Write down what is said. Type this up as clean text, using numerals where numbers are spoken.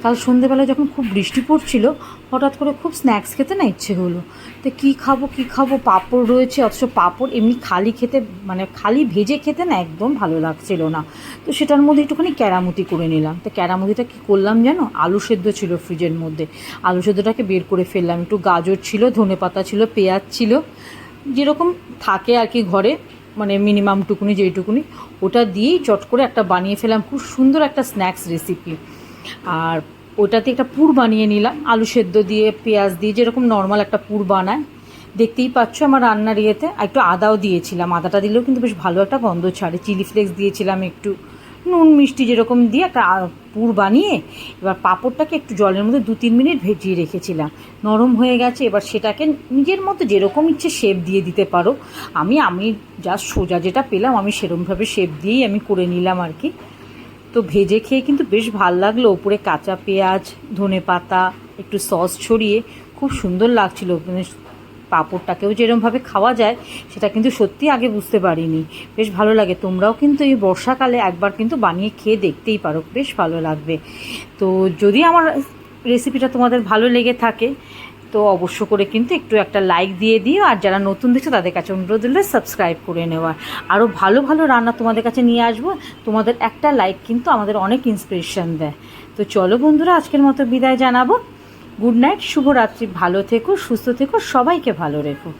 কাল সন্ধেবেলায় যখন খুব বৃষ্টি পড়ছিল, হঠাৎ করে খুব স্ন্যাক্স খেতে না ইচ্ছে হলো। তো কী খাবো, পাঁপড় রয়েছে, অথচ পাঁপড় এমনি খালি খেতে, মানে খালি ভেজে খেতে না একদম ভালো লাগছিল না। তো সেটার মধ্যে একটুখানি ক্যারামতি করে নিলাম। তো ক্যারামতিটা কী করলাম জানো, আলু সেদ্ধ ছিল ফ্রিজের মধ্যে, আলু সেদ্ধটাকে বের করে ফেললাম, একটু গাজর ছিল, ধনেপাতা ছিল, পেঁয়াজ ছিল, যেরকম থাকে আর কি ঘরে, মানে মিনিমাম টুকুনি যেইটুকুনি, ওটা দিয়েই চট করে একটা বানিয়ে ফেলাম, খুব সুন্দর একটা স্ন্যাক্স রেসিপি। আর ওটাতে একটা পুর বানিয়ে নিলাম, আলু সেদ্ধ দিয়ে পেঁয়াজ দিয়ে যেরকম নর্মাল একটা পুর বানায়, দেখতেই পাচ্ছ আমার রান্নার ইয়েতে। একটু আদাও দিয়েছিলাম, আদাটা দিলেও কিন্তু বেশ ভালো একটা গন্ধ ছাড়ে। চিলি ফ্লেক্স দিয়েছিলাম, একটু নুন মিষ্টি যেরকম দিয়ে একটা পুর বানিয়ে, এবার পাঁপড়টাকে একটু জলের মধ্যে 2-3 মিনিট ভেজিয়ে রেখেছিলাম, নরম হয়ে গেছে। এবার সেটাকে নিজের মতো যেরকম ইচ্ছে শেপ দিয়ে দিতে পারো। আমি জাস্ট সোজা যেটা পেলাম আমি সেরকমভাবে শেপ দিয়েই আমি করে নিলাম আর কি। তো ভেজে খেয়ে কিন্তু বেশ ভাল লাগলো, ওপরে কাঁচা পেঁয়াজ, ধনেপাতা, একটু সস ছড়িয়ে খুব সুন্দর লাগছিলো। মানে পাঁপড়টাকেও যেরকমভাবে খাওয়া যায় সেটা কিন্তু সত্যি আগে বুঝতে পারিনি। বেশ ভালো লাগে, তোমরাও কিন্তু এই বর্ষাকালে একবার কিন্তু বানিয়ে খেয়ে দেখতেই পারো, বেশ ভালো লাগবে। তো যদি আমার রেসিপিটা তোমাদের ভালো লেগে থাকে তো অবশ্য করে কিন্তু একটু একটা লাইক দিয়ে দিও, আর যারা নতুন দেখছো তাদের কাছে অনুরোধ দিলে সাবস্ক্রাইব করে নেওয়ার। আরও ভালো ভালো রান্না তোমাদের কাছে নিয়ে আসবো, তোমাদের একটা লাইক কিন্তু আমাদের অনেক ইন্সপিরেশন দেয়। তো চলো বন্ধুরা, আজকের মতো বিদায় জানাবো। গুড নাইট, শুভরাত্রি, ভালো থেকো, সুস্থ থেকো, সবাইকে ভালো রেখো।